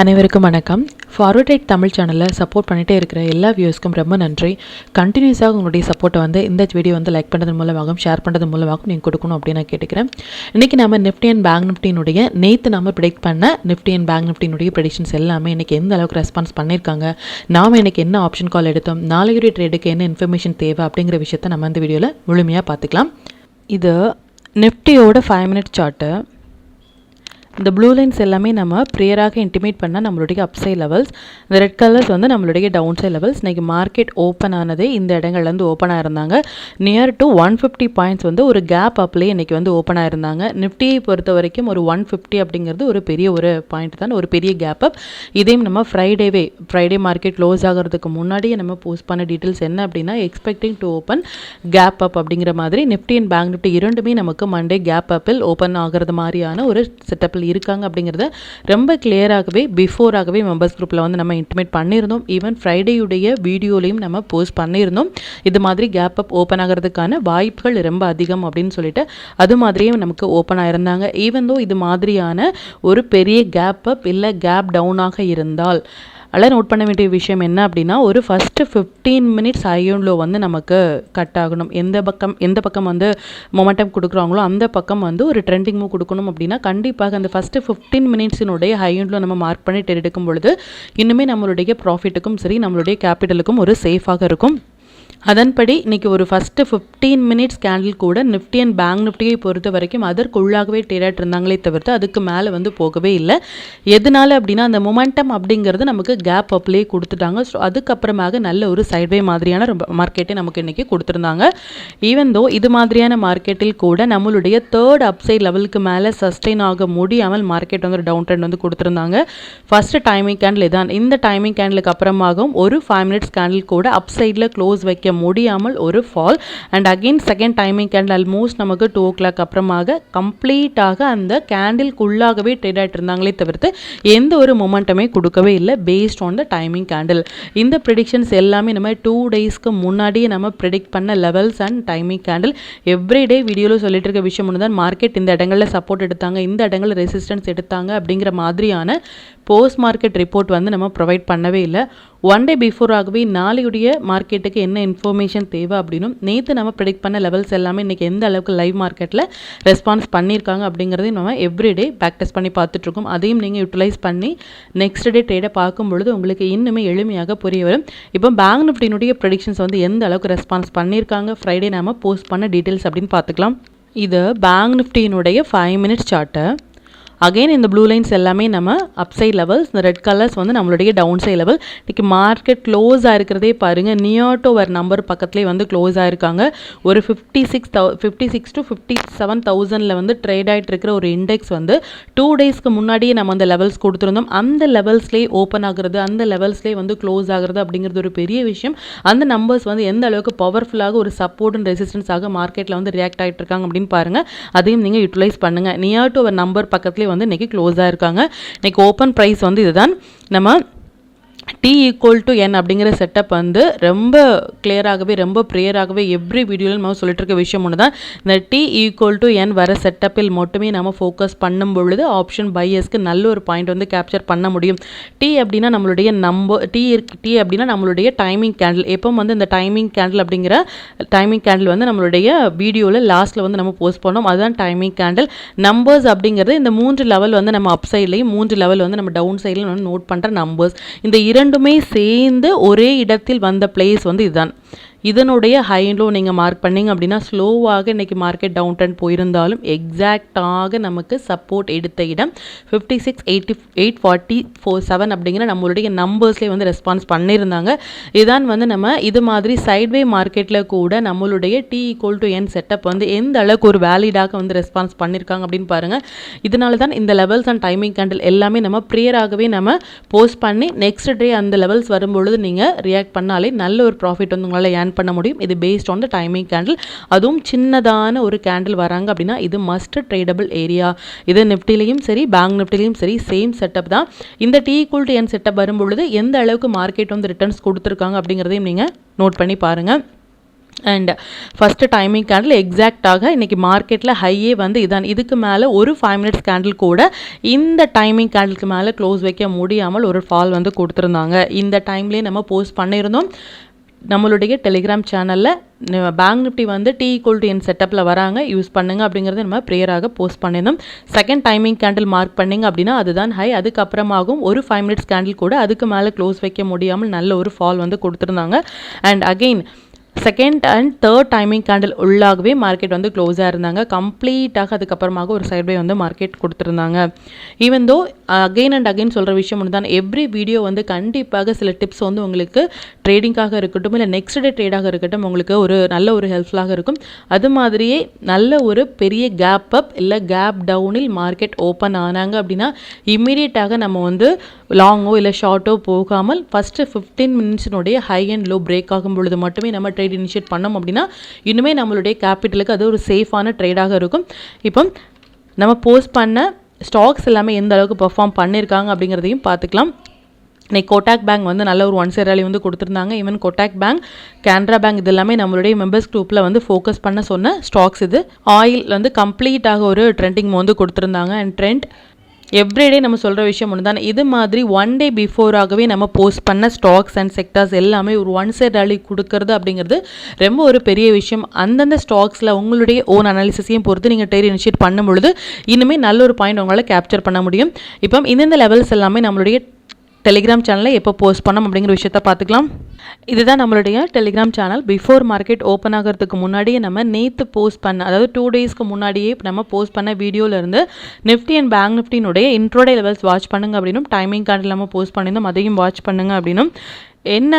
அனைவருக்கும் வணக்கம். Forward right Tamil சேனலில் சப்போர்ட் பண்ணிகிட்டே இருக்கிற எல்லா வியூஸ்க்கும் ரொம்ப நன்றி. கண்டினியூஸாக உங்களுடைய சப்போர்ட்டை இந்த வீடியோ லைக் பண்ணுறது மூலமாகவும் ஷேர் பண்ணுறது மூலமாகவும் நீங்கள் கொடுக்கணும் அப்படின்னு நான் கேட்டுக்கிறேன். இன்றைக்கி நம்ம நிஃப்டி அண்ட் பேங்க் நிஃப்டினுடைய நேற்று நம்ம ப்ரெடிக்ட் பண்ண நிஃப்டி அண்ட் பேங்க் நிஃப்டினுடைய ப்ரெடிக்ஷன்ஸ் எல்லாமே இன்றைக்கி எந்த அளவுக்கு ரெஸ்பான்ஸ் பண்ணியிருக்காங்க, நாம் இன்றைக்கி என்ன ஆப்ஷன் கால் எடுத்தோம், நாளைக்குரிய ட்ரேடுக்கு என்ன இன்ஃபர்மேஷன் தேவை அப்படிங்கிற விஷயத்தை நம்ம இந்த வீடியோவில் முழுமையாக பார்த்துக்கலாம். இது நிஃப்டியோட 5 மினிட் சார்ட்டு. இந்த ப்ளூ லைன்ஸ் எல்லாமே நம்ம ப்ரேயராக இன்டிமேட் பண்ணால் நம்மளுடைய அப்சைட் லெவல்ஸ், இந்த ரெட் கலர்ஸ் நம்மளுடைய டவுன் சைட் லெவல்ஸ். இன்றைக்கி மார்க்கெட் ஓப்பன் ஆனது இந்த இடங்கள்லேருந்து ஓப்பன் ஆயிருந்தாங்க. நியர் டு 150 பாயிண்ட்ஸ் ஒரு கேப் அப்லேயே இன்றைக்கி ஓப்பன் ஆயிருந்தாங்க. நிஃப்டியை பொறுத்த வரைக்கும் ஒரு 150 அப்படிங்கிறது ஒரு பெரிய ஒரு பாயிண்ட் தான், ஒரு பெரிய கேப் அப். இதையும் நம்ம ஃப்ரைடே மார்க்கெட் க்ளோஸ் ஆகிறதுக்கு முன்னாடியே நம்ம போஸ்ட் பண்ண டீட்டெயில்ஸ் என்ன அப்படின்னா, expecting to open gap up அப்படிங்கிற மாதிரி. நிஃப்டி அண்ட் பேங்க் நிஃப்டி இரண்டுமே நமக்கு மண்டே கேப் அப்பில் ஓப்பன் ஆகிறது மாதிரியான ஒரு செட்டப்பில் இருக்காங்க அப்படிங்கிறத ரொம்ப கிளியராகவே பிஃபோராகவே மெம்பர்ஸ் குரூப்பில் நம்ம இன்டிமேட் பண்ணியிருந்தோம். ஈவன் ஃப்ரைடேயுடைய வீடியோலையும் நம்ம போஸ்ட் பண்ணியிருந்தோம். இது மாதிரி கேப் அப் ஓப்பன் ஆகிறதுக்கான வாய்ப்புகள் ரொம்ப அதிகம் அப்படின்னு சொல்லிட்டு அது மாதிரியே நமக்கு ஓப்பன் ஆயிருந்தாங்க. ஈவன் தோ இது மாதிரியான ஒரு பெரிய கேப் அப் இல்லை கேப் டவுனாக இருந்தால் அதெல்லாம் நோட் பண்ண வேண்டிய விஷயம் என்ன அப்படின்னா, ஒரு ஃபஸ்ட்டு 15 மினிட்ஸ் ஹையன்லோ நமக்கு கட் ஆகணும். எந்த பக்கம் மொமெண்டம் கொடுக்குறாங்களோ அந்த பக்கம் ஒரு ட்ரெண்டிங் மூவ் கொடுக்கணும் அப்படின்னா கண்டிப்பாக அந்த ஃபஸ்ட்டு 15 மினிட்ஸினுடைய ஹையன்லோ நம்ம மார்க் பண்ணி ட்ரேட் எடுக்கும் பொழுது இன்னுமே நம்மளுடைய ப்ராஃபிட்டுக்கும் சரி நம்மளுடைய கேபிட்டலுக்கும் ஒரு சேஃபாக இருக்கும். அதன்படி இன்றைக்கி ஒரு ஃபஸ்ட்டு 15 மினிட்ஸ் கேண்டில் கூட நிஃப்டி அண்ட் பேங்க் நிஃப்டியை பொறுத்த வரைக்கும் அதற்குள்ளாகவே ட்ரேட் இருந்தாங்களே தவிர்த்து அதுக்கு மேலே போகவே இல்லை. எதனால அப்படின்னா, அந்த மொமெண்டம் அப்படிங்கிறது நமக்கு கேப் அப்லேயே கொடுத்துட்டாங்க. ஸோ அதுக்கப்புறமாக நல்ல ஒரு சைட்வே மாதிரியான மார்க்கெட்டை நமக்கு இன்றைக்கி கொடுத்துருந்தாங்க. ஈவன் தோ இது மாதிரியான மார்க்கெட்டில் கூட நம்மளுடைய தேர்ட் அப்சைட் லெவலுக்கு மேலே சஸ்டெயின் ஆக முடியாமல் மார்க்கெட் ஒரு டவுன் ட்ரெண்ட் கொடுத்துருந்தாங்க. ஃபஸ்ட்டு டைமிங் கேண்டில் இதான். இந்த டைமிங் கேண்டிலுக்கு அப்புறமாகவும் ஒரு 5 மினிட்ஸ் கேண்டில் கூட அப்சைடில் க்ளோஸ் வைக்க முடியாமல் ஒரு fall. And again second timing candle almost நமக்கு 2 o'clock அப்புறமாக கம்ப்ளீட்டாக அந்த கேண்டில்குள்ளாகவே ட்ரேட் ஆகிட்டு இருந்தாங்களே தவிர்த்து எந்த ஒரு மொமெண்டமே கொடுக்கவே இல்லை based on the timing candle. இந்த ப்ரெடிக்ஷன்ஸ் எல்லாமே நம்ம 2 டேஸ்க்கு முன்னாடியே நம்ம ப்ரெடிக்ட் பண்ண levels and timing candle. Everyday வீடியோவில் சொல்லிட்டு இருக்க விஷயம் ஒன்று தான், மார்க்கெட் இந்த இடங்களில் சப்போர்ட் எடுத்தாங்க, இந்த இடங்களில் ரெசிஸ்டன்ஸ் எடுத்தாங்க அப்படிங்கிற மாதிரியான போஸ்ட் மார்க்கெட் ரிப்போர்ட் நம்ம ப்ரொவைட் பண்ணவே இல்லை. ஒன் டே பிஃபோராகவே நாளையுடைய மார்க்கெட்டுக்கு என்ன இன்ஃபர்மேஷன் தேவை அப்படின்னும் நேற்று நம்ம ப்ரெடிக்ட் பண்ண லெவல்ஸ் எல்லாமே இன்றைக்கி எந்த அளவுக்கு லைவ் மார்க்கெட்டில் ரெஸ்பான்ஸ் பண்ணியிருக்காங்க அப்படிங்கிறதையும் நம்ம எவ்ரிடே பேக் டெஸ்ட் பண்ணி பார்த்துட்ருக்கோம். அதையும் நீங்கள் யூட்டிலைஸ் பண்ணி நெக்ஸ்ட் டே ட்ரேடை பார்க்கும் பொழுது உங்களுக்கு இன்னுமே எளிமையாக புரிய வரும். இப்போ பேங்க் நிஃப்டினுடைய ப்ரெடிக்ஷன்ஸ் எந்த அளவுக்கு ரெஸ்பான்ஸ் பண்ணியிருக்காங்க, ஃப்ரைடே நம்ம போஸ்ட் பண்ண டீட்டெயில்ஸ் அப்படின்னு பார்த்துக்கலாம். இது பேங்க் நிஃப்டியினுடைய 5 மினிட்ஸ் சார்ட்டு. அகெயின் இந்த ப்ளூ லைன்ஸ் எல்லாமே நம்ம அப்சைட் லெவல்ஸ், இந்த ரெட் கலர்ஸ் நம்மளுடைய டவுன் சைட் லெவல். இன்றைக்கி மார்க்கெட் க்ளோஸ் ஆகிருக்கிறதே பாருங்கள், நியர் டு ஒரு நம்பர் பக்கத்துலேயே க்ளோஸ் ஆகிருக்காங்க. ஒரு 56 to 57,000 ட்ரேட் ஆகிட்டு இருக்கிற ஒரு இண்டெக்ஸ் 2 டேஸ்க்கு முன்னாடியே நம்ம அந்த லெவல்ஸ் கொடுத்துருந்தோம். அந்த லெவல்ஸ்லேயே ஓப்பன் ஆகுறது, அந்த லெவல்ஸ்லேயே க்ளோஸ் ஆகுறது அப்படிங்கிறது ஒரு பெரிய விஷயம். அந்த நம்பர்ஸ் எந்த அளவுக்கு பவர்ஃபுல்லாக ஒரு சப்போர்ட் அண்ட் ரெசிஸ்டன்ஸாக மார்க்கெட்டில் ரியாக்ட் ஆகிட்டு இருக்காங்க அப்படின்னு பாருங்கள். அதையும் நீங்கள் யூட்டிலைஸ் பண்ணுங்கள். நியர் டு ஒரு நம்பர் பக்கத்துலேயே இன்னைக்கு க்ளோஸ் ஆயிருக்காங்க. இன்னைக்கு ஓப்பன் பிரைஸ் இதுதான். நம்ம T ஈக்குவல் டு N அப்படிங்கிற செட்டப் ரொம்ப கிளியராகவே ரொம்ப ப்ரேயராகவே எவ்ரி வீடியோவில் நம்ம சொல்லிட்டு இருக்க விஷயம் ஒன்று தான். இந்த T ஈக்குவல் டு N வர செட்டப்பில் மட்டுமே நம்ம ஃபோக்கஸ் பண்ணும் பொழுது ஆப்ஷன் பையர்ஸ்க்கு நல்ல ஒரு பாயிண்ட் கேப்சர் பண்ண முடியும். T அப்படின்னா நம்மளுடைய T அப்படின்னா நம்மளுடைய டைமிங் கேண்டில். எப்போ இந்த டைமிங் கேண்டில் அப்படிங்கிற டைமிங் கேண்டில் நம்மளுடைய வீடியோவில் லாஸ்ட்டில் நம்ம போஸ்ட் பண்ணோம். அதுதான் டைமிங் கேண்டில். நம்பர்ஸ் அப்படிங்கிறது இந்த 3 லெவல் நம்ம அப் சைட்லையும் 3 லெவல் நம்ம டவுன் சைட்லையும் நோட் பண்ணுற நம்பர்ஸ். இந்த இரண்டுமே சேர்ந்து ஒரே இடத்தில் வந்த பிளேஸ் இதுதான். இதனுடைய ஹை அண்ட் லோ நீங்கள் மார்க் பண்ணிங்க அப்படின்னா ஸ்லோவாக இன்றைக்கி மார்க்கெட் டவுன் ட்ரெண்ட் போயிருந்தாலும் எக்ஸாக்டாக நமக்கு சப்போர்ட் எடுத்த இடம் 56,847 அப்படிங்கிற நம்மளுடைய நம்பர்ஸ்லேயே ரெஸ்பான்ஸ் பண்ணியிருந்தாங்க. இதான் நம்ம இது மாதிரி சைட்வே மார்க்கெட்டில் கூட நம்மளுடைய T equal to N setup எந்த அளவுக்கு ஒரு வேலிடாக ரெஸ்பான்ஸ் பண்ணியிருக்காங்க அப்படின்னு பாருங்கள். இதனால தான் இந்த லெவல்ஸ் அண்ட் டைமிங் கேண்டில் எல்லாமே நம்ம ப்ரேயராகவே நம்ம போஸ்ட் பண்ணி நெக்ஸ்ட் டே அந்த லெவல்ஸ் வரும்பொழுது நீங்கள் ரியாக்ட் பண்ணாலே நல்ல ஒரு ப்ராஃபிட் உங்களால் ஏர்ன் பண்ண முடியும். இது based on the timing candle. அதுவும் சின்னதான ஒரு கேண்டில் வராங்க அப்படின்னா இது மஸ்ட் ட்ரேடபிள் ஏரியா. இது நிஃப்டிலையும் சரி பேங்க் நிஃப்டிலையும் சரி சேம் செட்டப் தான். இந்த T equal to N setup வரும்பொழுது எந்த அளவுக்கு மார்க்கெட் ரிட்டர்ன்ஸ் கொடுத்துருக்காங்க அப்படிங்கிறதையும் நீங்கள் நோட் பண்ணி பாருங்கள். அண்ட் ஃபஸ்ட்டு டைமிங் கேண்டில் எக்ஸாக்டாக இன்றைக்கி மார்க்கெட்டில் ஹையே வந்து இதான். இதுக்கு மேலே ஒரு 5 மினிட்ஸ் கேண்டில் கூட இந்த டைமிங் கேண்டிலுக்கு மேலே க்ளோஸ் வைக்க முடியாமல் ஒரு ஃபால் வந்து கொடுத்துருந்தாங்க. இந்த டைம்லேயே நம்ம போஸ்ட் பண்ணியிருந்தோம் நம்மளுடைய டெலிகிராம் சேனலில். பேங்க் நிஃப்டி வந்து T=N செட்டப்பில் வராங்க, யூஸ் பண்ணுங்க அப்படிங்கிறது நம்ம ப்ரேயராக போஸ்ட் பண்ணியிருந்தோம். செகண்ட் டைமிங் கேண்டில் மார்க் பண்ணிங்க அப்படின்னா அதுதான் ஹை. அதுக்கப்புறமாகவும் ஒரு 5 மினிட்ஸ் கேண்டில் கூட அதுக்கு மேலே க்ளோஸ் வைக்க முடியாமல் நல்ல ஒரு ஃபால் வந்து கொடுத்துருந்தாங்க. And again second and third timing candle உள்ளாகவே மார்க்கெட் வந்து க்ளோஸாக இருந்தாங்க. கம்ப்ளீட்டாக அதுக்கப்புறமாக ஒரு சைட் பை வந்து மார்க்கெட் கொடுத்துருந்தாங்க. Even though again and again சொல்கிற விஷயம் ஒன்று தான், எவ்ரி வீடியோ வந்து கண்டிப்பாக சில டிப்ஸ் வந்து உங்களுக்கு ட்ரேடிங்காக இருக்கட்டும் இல்லை நெக்ஸ்ட் டே ட்ரேடாக இருக்கட்டும் உங்களுக்கு ஒரு நல்ல ஒரு ஹெல்ப்ஃபுல்லாக இருக்கும். அது மாதிரியே நல்ல ஒரு பெரிய கேப் அப் இல்லை கேப் டவுனில் மார்க்கெட் ஓப்பன் ஆனாங்க அப்படின்னா இம்மீடியட்டாக நம்ம வந்து லாங்கோ இல்லை ஷார்ட்டோ போகாமல் ஃபஸ்ட்டு 15 மினிட்ஸினுடைய ஹை அண்ட் லோ பிரேக் ஆகும் பொழுது மட்டுமே நம்ம ட்ரேட் இனிஷியேட் பண்ணோம் அப்படின்னா இன்னுமே நம்மளுடைய கேபிட்டலுக்கு அது ஒரு சேஃபான ட்ரேடாக இருக்கும். இப்போ நம்ம போஸ்ட் பண்ண ஸ்டாக்ஸ் எல்லாமே எந்த அளவுக்கு பெர்ஃபார்ம் பண்ணியிருக்காங்க அப்படிங்கிறதையும் பார்த்துக்கலாம். இன்னைக்கு கோட்டாக் பேங்க் வந்து நல்ல ஒரு 1 சைட் ராலி வந்து கொடுத்துருந்தாங்க. Even Kotak bank, Canara bank இது எல்லாமே நம்மளுடைய மெம்பர்ஸ் குரூப்பில் வந்து ஃபோக்கஸ் பண்ண சொன்ன ஸ்டாக்ஸ். இது ஆயில் வந்து கம்ப்ளீட்டாக ஒரு ட்ரெண்டிங் வந்து கொடுத்துருந்தாங்க. அண்ட் ட்ரெண்ட் எவ்ரிடே நம்ம சொல்கிற விஷயம் ஒன்று தான், இது மாதிரி 1 டே பிஃபோராகவே நம்ம போஸ்ட் பண்ண ஸ்டாக்ஸ் அண்ட் செக்டர்ஸ் எல்லாமே ஒரு 1 சைட் ராலி கொடுக்கறது அப்படிங்கிறது ரொம்ப ஒரு பெரிய விஷயம். அந்தந்த ஸ்டாக்ஸில் உங்களுடைய ஓன் அனாலிசிஸையும் பொறுத்து நீங்கள் ட்ரேட் இனிஷியேட் பண்ணும் பொழுது இன்னுமே நல்ல ஒரு பாயிண்ட் உங்களால் கேப்சர் பண்ண முடியும். இப்போ இந்தந்த லெவல்ஸ் எல்லாமே நம்மளுடைய டெலிகிராம் சேனலில் எப்போ போஸ்ட் பண்ணோம் அப்படிங்கிற விஷயத்த பார்த்துக்கலாம். இதுதான் நம்மளுடைய Telegram channel. Before market open ஆகிறதுக்கு முன்னாடியே நம்ம நேற்று போஸ்ட் பண்ண, அதாவது 2 டேஸ்க்கு முன்னாடியே நம்ம போஸ்ட் பண்ண வீடியோவிலேருந்து நிஃப்டி அண்ட் பேங்க் நிஃப்டினுடைய இன்ட்ரோடே லெவல்ஸ் வாட்ச் பண்ணுங்க அப்படின்னும், டைமிங் கார்டில் நம்ம போஸ்ட் பண்ணியிருந்தோம் அதையும் வாட்ச் பண்ணுங்க அப்படின்னும், என்ன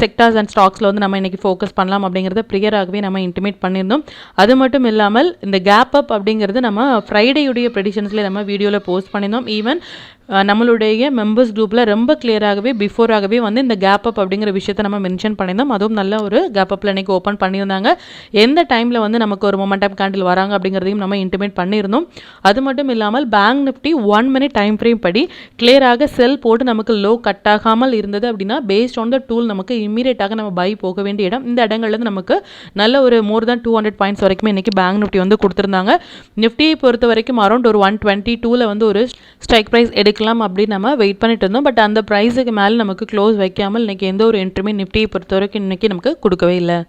செக்டார்ஸ் அண்ட் ஸ்டாக்ஸில் வந்து நம்ம இன்றைக்கி ஃபோக்கஸ் பண்ணலாம் அப்படிங்கிறத ப்ரியராகவே நம்ம இன்டிமேட் பண்ணியிருந்தோம். அது மட்டும் இல்லாமல் இந்த கேப் அப் அப்படிங்கிறது நம்ம ஃப்ரைடேயுடைய ப்ரெடிஷன்ஸ்லேயே நம்ம வீடியோவில் போஸ்ட் பண்ணியிருந்தோம். ஈவன் நம்மளுடைய மெம்பர்ஸ் குரூப்பில் ரொம்ப கிளியராகவே பிஃபோராகவே வந்து இந்த கேப் அப் அப்படிங்கிற விஷயத்தை நம்ம மென்ஷன் பண்ணியிருந்தோம். அதுவும் நல்ல ஒரு கேப் அப்பில் இன்றைக்கி ஓப்பன் பண்ணியிருந்தாங்க. எந்த டைமில் வந்து நமக்கு ஒரு மொமெண்டம் கேண்டில் வராங்க அப்படிங்கிறதையும் நம்ம இன்டிமேட் பண்ணியிருந்தோம். அது மட்டும் இல்லாமல் bank Nifty 1 minute time frame படி கிளியராக செல் போட்டு நமக்கு லோ கட் ஆகாமல் இருந்தது அப்படின்னா பேஸ்ட் ஆன் த டூல் நமக்கு இம்மீடியட்டாக நம்ம பை போக வேண்டிய இடம். இந்த இடங்கள்லேருந்து நமக்கு நல்ல ஒரு மோர் தேன் 200 பாயிண்ட்ஸ் வரைக்கும் இன்றைக்கி பேங்க் நிஃப்டி வந்து கொடுத்துருந்தாங்க. நிஃப்டியை பொறுத்த வரைக்கும் அரௌண்ட் ஒரு 122 வந்து ஒரு ஸ்ட்ரைக் ப்ரைஸ் எடுக்கலாம் அப்படின்னு நம்ம வெயிட் பண்ணிட்டு இருந்தோம். பட் அந்த ப்ரைஸுக்கு மேலே நமக்கு க்ளோஸ் வைக்காமல் இன்றைக்கி எந்த ஒரு என்ட்ரியுமே நிஃப்டியை பொறுத்த வரைக்கும் இன்றைக்கி நமக்கு கொடுக்கவே இல்லை.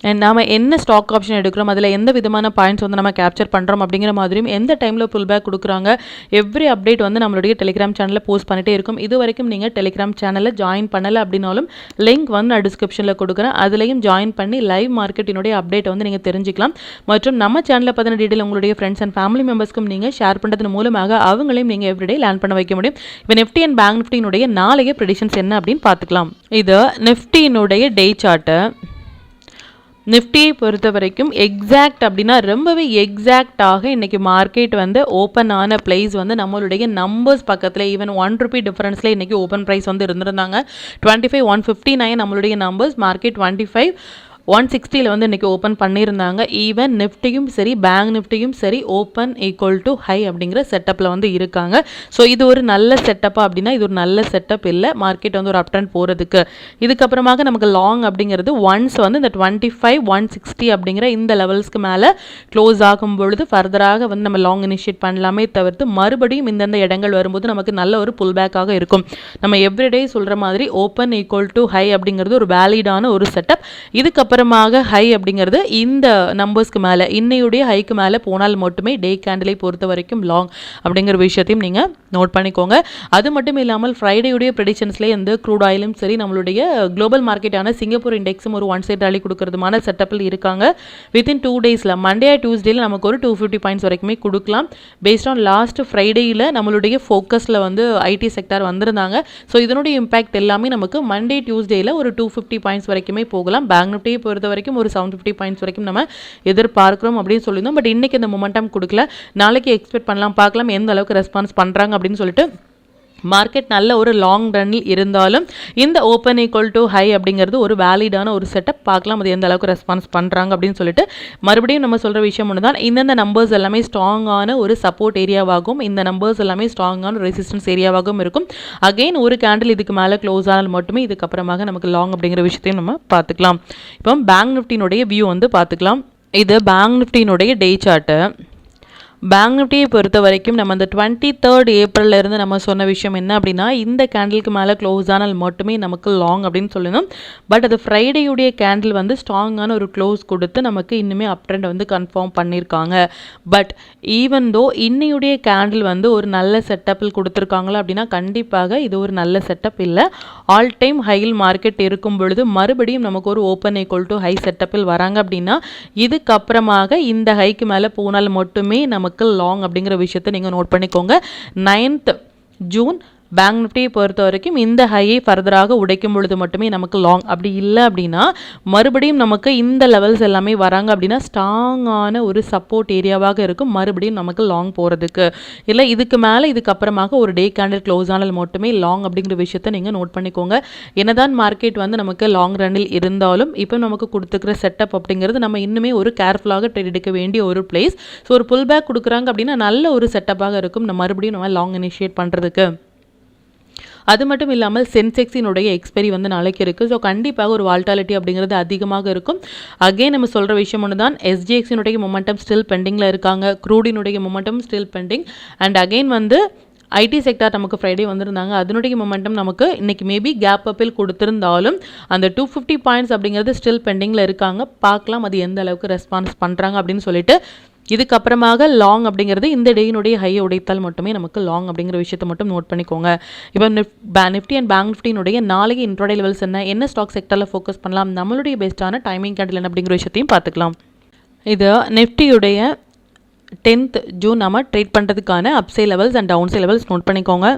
அண்ட் நாம் என்ன ஸ்டாக் ஆப்ஷன் எடுக்கிறோம், அதில் எந்த விதமான பாயிண்ட்ஸ் வந்து நம்ம கேப்சர் பண்ணுறோம் அப்படிங்கிற மாதிரியும், எந்த டைமில் புல் பேக் கொடுக்குறாங்க, எவ்ரி அப்டேட் வந்து நம்மளுடைய டெலிகிராம் சேனலில் போஸ்ட் பண்ணிட்டே இருக்கும். இது வரைக்கும் நீங்கள் டெலிகிராம் சேனலில் ஜாயின் பண்ணலை அப்படின்னாலும் லிங்க் வந்து நான் டிஸ்கிரிப்ஷனில் கொடுக்குறேன், அதுலேயும் ஜாயின் பண்ணி லைவ் மார்க்கெட்டினுடைய அப்டேட் வந்து நீங்கள் தெரிஞ்சிக்கலாம். மற்றும் நம்ம சேனலில் பற்றின டீட்டெயில் உங்களுடைய ஃப்ரெண்ட்ஸ் அண்ட் ஃபேமிலி மெம்பர்ஸ்க்கும் நீங்கள் ஷேர் பண்ணுறது மூலமாக அவங்களையும் நீங்கள் எவ்ரிடே லேர்ன் பண்ண வைக்க முடியும். இப்போ நிஃப்டி அண்ட் பேங்க் நிஃப்டினுடைய நாளைய ப்ரெடிஷன்ஸ் என்ன அப்படின்னு பார்த்துக்கலாம். இது நிஃப்டியினுடைய டே சார்ட்டு. நிஃப்டியை பொறுத்த வரைக்கும் எக்ஸாக்ட் அப்படின்னா ரொம்பவே எக்ஸாக்டாக இன்றைக்கி மார்க்கெட் வந்து ஓப்பன் ஆன ப்ரைஸ் வந்து நம்மளுடைய நம்பர்ஸ் பக்கத்தில் ஈவன் ₹1 டிஃபரன்ஸில் இன்றைக்கி ஓப்பன் ப்ரைஸ் வந்து இருந்திருந்தாங்க. 25,159 நம்மளுடைய நம்பர்ஸ். மார்க்கெட் 25,160 வந்து இன்றைக்கி ஓப்பன் பண்ணியிருந்தாங்க. ஈவன் நிஃப்டியும் சரி பேங்க் நிஃப்டியும் சரி ஓப்பன் ஈக்குவல் டு ஹை அப்படிங்கிற செட்டப்பில் வந்து இருக்காங்க. ஸோ இது ஒரு நல்ல செட்டப்பாக அப்படின்னா இது ஒரு நல்ல செட்டப் இல்லை, மார்க்கெட் வந்து ஒரு அப் ட்ரெண்ட் போகிறதுக்கு. இதுக்கப்புறமாக நமக்கு லாங் அப்படிங்கிறது ஒன்ஸ் வந்து இந்த 25,160 அப்படிங்கிற இந்த லெவல்ஸ்க்கு மேலே க்ளோஸ் ஆகும் பொழுது ஃபர்தராக வந்து நம்ம லாங் இனிஷியேட் பண்ணலாமே தவிர்த்து மறுபடியும் இந்தந்த இடங்கள் வரும்போது நமக்கு நல்ல ஒரு புல் பேக்காக இருக்கும். நம்ம எவ்ரிடே சொல்கிற மாதிரி ஓப்பன் ஈக்குவல் டு ஹை அப்படிங்கிறது ஒரு வேலிடான ஒரு செட்டப். இதுக்கப்புறமாக ஹை அப்படிங்கிறது இந்த நம்பர்ஸ்க்கு மேலே இன்னையுடைய ஹைக்கு மேலே போனால் மட்டுமே டே கேண்டிலை பொறுத்த வரைக்கும் லாங் அப்படிங்கிற விஷயத்தையும் நீங்கள் நோட் பண்ணிக்கோங்க. அது மட்டும் இல்லாமல் ஃப்ரைடேயுடைய ப்ரெடிஷன்ஸ்லேயே இந்த க்ரூட் ஆயிலும் சரி நம்மளுடைய குளோபல் மார்க்கெட்டான சிங்கப்பூர் இண்டெக்ஸும் ஒரு 1 சைட் ராலி கொடுக்கறதுமான செட்டப்பில் இருக்காங்க. வித்தின் 2 டேஸில் மண்டே டியூஸ்டேயில் நமக்கு ஒரு 250 பாயிண்ட்ஸ் வரைக்குமே கொடுக்கலாம். பேஸ்ட் ஆன் லாஸ்ட் ஃப்ரைடேயில் நம்மளுடைய ஃபோக்கஸில் வந்து ஐடி செக்டார் வந்திருந்தாங்க. ஸோ இதனுடைய இம்பாக்ட் எல்லாமே நமக்கு மண்டே டியூஸ்டேயில் ஒரு 250 பாயிண்ட்ஸ் வரைக்குமே போகலாம். பேங்க் நிஃப்டி பொறுத்த வரைக்கும் ஒரு 750 பாயிண்ட்ஸ் வரைக்கும் நம்ம எதிர்பார்க்கிறோம் அப்படின்னு சொல்லியிருந்தோம். பட் இன்னைக்கு இந்த மொமெண்டம் கொடுக்கல, நாளைக்கு எக்ஸ்பெக்ட் பண்ணலாம், பார்க்கலாம் எந்த அளவுக்கு ரெஸ்பான்ஸ் பண்ணுறாங்க அப்படின்னு சொல்லிட்டு. மார்க்கெட் நல்ல ஒரு லாங் ரன்னில் இருந்தாலும் இந்த ஓப்பன் ஈக்குவல் டு ஹை அப்படிங்கிறது ஒரு வேலிடான ஒரு செட்டப். பார்க்கலாம் அது எந்த அளவுக்கு ரெஸ்பான்ஸ் பண்ணுறாங்க அப்படின்னு சொல்லிட்டு. மறுபடியும் நம்ம சொல்கிற விஷயம் ஒன்று தான், இந்தந்த நம்பர்ஸ் எல்லாமே ஸ்ட்ராங்கான ஒரு சப்போர்ட் ஏரியாவாகும், இந்த நம்பர்ஸ் எல்லாமே ஸ்ட்ராங்கான ரெசிஸ்டன்ஸ் ஏரியாவாகவும் இருக்கும். அகெயின் ஒரு கேண்டில் இதுக்கு மேலே க்ளோஸ் ஆனால் மட்டுமே இதுக்கப்புறமாக நமக்கு லாங் அப்படிங்கிற விஷயத்தையும் நம்ம பார்த்துக்கலாம். இப்போ பேங்க் நிஃப்டினுடைய வியூ வந்து பார்த்துக்கலாம். இது பேங்க் நிஃப்டினுடைய டே சார்ட்டு. பேங்க் நிஃப்டியை பொறுத்த வரைக்கும் நம்ம அந்த 23rd ஏப்ரல்லேருந்து நம்ம சொன்ன விஷயம் என்ன அப்படின்னா, இந்த கேண்டிலுக்கு மேலே க்ளோஸ் ஆனால் மட்டுமே நமக்கு லாங் அப்படின்னு சொல்லணும். பட் அது ஃப்ரைடேயுடைய கேண்டில் வந்து ஸ்ட்ராங்கான ஒரு க்ளோஸ் கொடுத்து நமக்கு இன்னுமே அப் ட்ரெண்ட் வந்து கன்ஃபார்ம் பண்ணியிருக்காங்க. பட் ஈவன் தோ இன்னையுடைய கேண்டில் வந்து ஒரு நல்ல செட்டப்பில் கொடுத்துருக்காங்களா அப்படின்னா கண்டிப்பாக இது ஒரு நல்ல செட்டப் இல்லை. ஆல் டைம் ஹையில் மார்க்கெட் இருக்கும் பொழுது மறுபடியும் நமக்கு ஒரு ஓப்பன் ஈக்குவல் டு ஹை செட்டப்பில் வராங்க அப்படின்னா இதுக்கப்புறமாக இந்த ஹைக்கு மேலே போனால் மட்டுமே நமக்கு லாங் அப்படிங்கிற விஷயத்தை நீங்கள் நோட் பண்ணிக்கோங்க. 9th ஜூன் பேங்க் நிஃப்டியை பொறுத்த வரைக்கும் இந்த ஹையை ஃபர்தராக உடைக்கும் பொழுது மட்டுமே நமக்கு லாங். அப்படி இல்லை அப்படின்னா மறுபடியும் நமக்கு இந்த லெவல்ஸ் எல்லாமே வராங்க அப்படின்னா ஸ்ட்ராங்கான ஒரு சப்போர்ட் ஏரியாவாக இருக்கும் மறுபடியும் நமக்கு லாங் போகிறதுக்கு. இல்லை இதுக்கு மேலே இதுக்கப்புறமாக ஒரு டே கேண்டில் க்ளோஸ் ஆனால் மட்டுமே லாங் அப்படிங்கிற விஷயத்தை நீங்கள் நோட் பண்ணிக்கோங்க. என்னதான் மார்க்கெட் வந்து நமக்கு லாங் ரன்னில் இருந்தாலும் இப்போ நமக்கு கொடுத்துக்கிற செட்டப் அப்படிங்கிறது நம்ம இன்னுமே ஒரு கேர்ஃபுல்லாக ட்ரேட் எடுக்க வேண்டிய ஒரு பிளேஸ். ஸோ ஒரு புல் பேக் கொடுக்குறாங்க அப்படின்னா நல்ல ஒரு செட்டப்பாக இருக்கும் நம்ம மறுபடியும் நம்ம லாங் இனிஷியேட் பண்ணுறதுக்கு. அது மட்டும் இல்லாமல் சென்செக்ஸினுடைய எக்ஸ்பெரி வந்து நாளைக்கு இருக்குது. ஸோ கண்டிப்பாக ஒரு வால்டாலிட்டி அப்படிங்கிறது அதிகமாக இருக்கும். அகெயின் நம்ம சொல்கிற விஷயம் ஒன்று தான், எஸ்ஜிஎக்ஸினுடைய மொமெண்டம் ஸ்டில் பெண்டிங்கில் இருக்காங்க, க்ரூடினுடைய momentum still pending. And again வந்து ஐடி செக்டார் நமக்கு ஃப்ரைடே வந்திருந்தாங்க, அதனுடைய மொமெண்டம் நமக்கு இன்றைக்கி மேபி கேப் அப்பில் கொடுத்துருந்தாலும் அந்த 250 பாயிண்ட்ஸ் அப்படிங்கிறது ஸ்டில் பெண்டிங்கில் இருக்காங்க. பார்க்கலாம் அது எந்த அளவுக்கு ரெஸ்பான்ஸ் பண்ணுறாங்க அப்படின்னு சொல்லிட்டு. இதுக்கப்புறமாக லாங் அப்படிங்கிறது இந்த டேயினுடைய ஹையை உடைத்தால் மட்டுமே நமக்கு லாங் அப்படிங்கிற விஷயத்தை மட்டும் நோட் பண்ணிக்கோங்க. இப்போ நிஃப்டி அண்ட் பேங்க் நிஃப்டினுடைய நாளைக்கு இன்ட்ராடே லெவல்ஸ் என்ன ஸ்டாக் செக்டரில் ஃபோக்கஸ் பண்ணலாம், நம்மளுடைய பெஸ்ட்டான டைமிங் கேண்டில் என்ன அப்படிங்கிற விஷயத்தையும் பார்த்துக்கலாம். இது நிஃப்டியுடைய 10th ஜூன் நம்ம ட்ரேட் பண்ணுறதுக்கான upside levels and downside levels note பண்ணிக்கோங்க.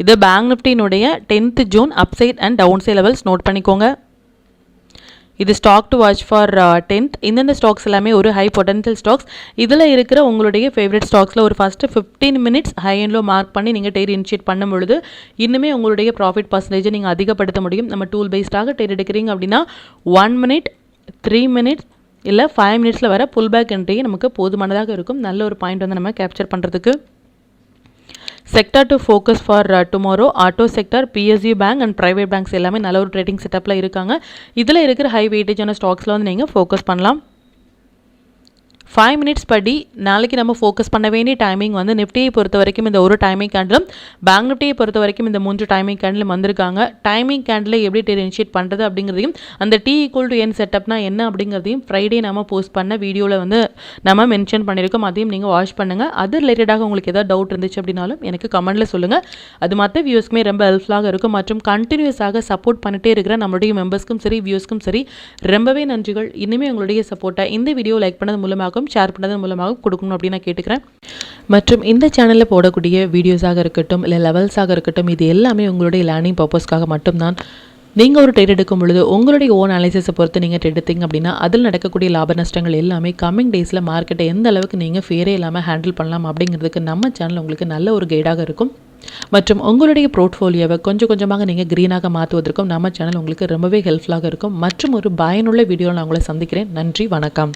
இது பேங்க் நிஃப்டினுடைய 10th June upside and downside levels note பண்ணிக்கோங்க. இது stock to watch for 10th. இந்தந்த ஸ்டாக்ஸ் எல்லாமே ஒரு ஹை பொட்டன்ஷியல் ஸ்டாக்ஸ். இதில் இருக்கிற உங்களுடைய ஃபேவரட் ஸ்டாக்ஸில் ஒரு first 15 minutes high and low mark பண்ணி நீங்கள் ட்ரேட் இனிஷியேட் பண்ணும் பொழுது இன்னுமே உங்களுடைய ப்ராஃபிட் பர்சன்டேஜை நீங்கள் அதிகப்படுத்த முடியும். நம்ம டூல் பேஸ்டாக ட்ரேட் எடுக்கிறீங்க அப்படின்னா 1 minute 3 minutes இல்லை 5 minutesல வர புல் பேக் என்ட்ரியே நமக்கு போதுமானதாக இருக்கும். நல்ல ஒரு பாயிண்ட் வந்து நம்ம கேப்சர் பண்ணுறதுக்கு. Sector to focus for tomorrow, auto sector, PSU bank and private banks எல்லாமே நல்ல ஒரு ட்ரேடிங் செட்டப்பில் இருக்காங்க. இதில் இருக்கிற ஹை வெயிட்டேஜான ஸ்டாக்ஸில் வந்து நீங்கள் ஃபோக்கஸ் பண்ணலாம். 5 minutes படி நாளைக்கு நம்ம ஃபோக்கஸ் பண்ண வேண்டிய டைமிங் வந்து நிஃப்டியை பொறுத்த வரைக்கும் இந்த ஒரு டைமிங் கேண்டிலும் பேங்க் நிஃப்டியை பொறுத்த வரைக்கும் இந்த 3 டைமிங் கேண்டிலும் வந்திருக்காங்க. டைமிங் கேண்டில் எப்படி ட்ரேட் இனிஷியேட் பண்ணுறது அப்படிங்கிறதையும் அந்த T=N செட்டப்னா என்ன அப்படிங்கிறதையும் ஃப்ரைடே நம்ம போஸ்ட் பண்ண வீடியோவில் வந்து நம்ம மென்ஷன் பண்ணியிருக்கோம். அதையும் நீங்கள் வாட்ச் பண்ணுங்கள். அது ரிலேட்டடாக உங்களுக்கு ஏதாவது டவுட் இருந்துச்சு அப்படின்னாலும் எனக்கு கமெண்ட்டில் சொல்லுங்கள். அது மற்ற வியூஸ்க்குமே ரொம்ப ஹெல்ப்ஃபுல்லாக இருக்கும். மற்றும் கண்டினியூஸாக சப்போர்ட் பண்ணிட்டே இருக்கிற நம்மளுடைய மெம்பர்ஸ்க்கும் சரி வியூஸ்க்கும் சரி ரொம்பவே நன்றிகள். இனிமேல் உங்களுடைய சப்போர்ட்டை இந்த வீடியோ லைக் பண்ணது மூலமாக ஷேர் பண்ணதன் மூலமாக கொடுக்கணும் அப்படின்னு நான் கேட்டுக்கிறேன். மற்றும் இந்த சேனலில் போடக்கூடிய வீடியோஸாக இருக்கட்டும் இல்லை லெவல்ஸாக இருக்கட்டும் இது எல்லாமே உங்களுடைய லேர்னிங் பர்பஸ்க்காக மட்டும்தான். நீங்கள் ஒரு ட்ரேட் எடுக்கும் பொழுது உங்களுடைய ஓன் அனாலிசிஸை பொறுத்து நீங்கள் ட்ரேட் எடுத்தீங்க அப்படின்னா அதில் நடக்கக்கூடிய லாப நஷ்டங்கள் எல்லாமே கம்மிங் டேஸில் மார்க்கெட்டை எந்த அளவுக்கு நீங்கள் ஃபேரே இல்லாமல் ஹேண்டில் பண்ணலாம் அப்படிங்கிறதுக்கு நம்ம சேனல் உங்களுக்கு நல்ல ஒரு கைடாக இருக்கும். மற்றும் உங்களுடைய போர்ட்ஃபோலியோவை கொஞ்சம் கொஞ்சமாக நீங்கள் க்ரீனாக மாற்றுவதற்கும் நம்ம சேனல் உங்களுக்கு ரொம்பவே ஹெல்ப்ஃபுல்லாக இருக்கும். மற்றும் ஒரு பயனுள்ள வீடியோவில் நான் உங்களை சந்திக்கிறேன். நன்றி, வணக்கம்.